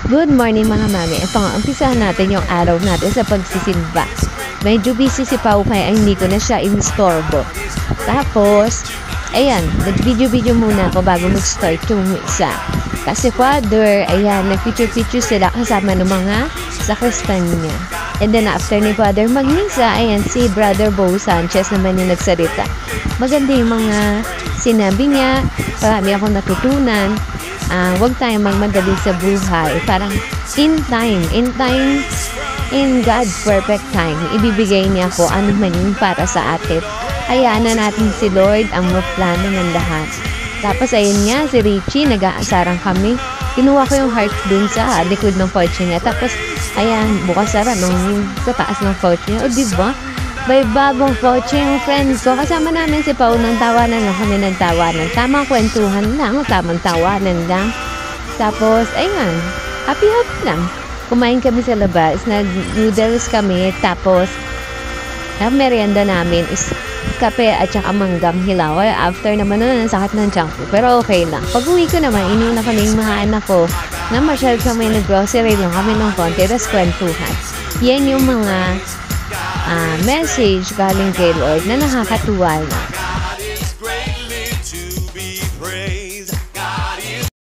Good morning mga mami. Ito nga, umpisahan natin yung araw natin sa pagsisimba. Medyo busy si Pau kaya hindi ko na siya inistorbo. Tapos, ayan, nag-video-video muna ako bago mag-start yung isa. Kasi Father, ayan, nag-picture-picture sila kasama ng mga sakristan niya. And then after ni Father mag-misa, ayan, si Brother Bo Sanchez naman yung nagsalita. Maganda yung mga sinabi niya, marami akong natutunan. Huwag tayong magmadali sa buhay. Parang in God's perfect time, ibibigay niya ko ano man yung para sa atin. Hayaan na natin si Lord ang maplano ng lahat. Tapos ayun nga, si Richie, nag-aasarang kami. Kinuha ko yung heart dun sa likod ng pouch niya. Tapos, ayan, bukas sara nung sa taas ng pouch niya. O diba? May bagong pouch yung friends ko. Kasama namin si Pau, nang tawanan lang kami ng tawanan. Tamang kwentuhan lang, tamang tawanan lang. Tapos, ayan, happy lang. Kumain kami sa labas, nag-noodles kami, tapos, ang merienda namin is kape at saka manggang hilaw. After naman nun, ang sakit ng tiyan ko. Pero okay lang. Pag uwi ko naman, inuna kami yung mga anak ko na masyal kami, nag-grocery lang kami ng konti, tapos kwentuhan. Yan yung mga message galing kay Lord na nakakatuwa na.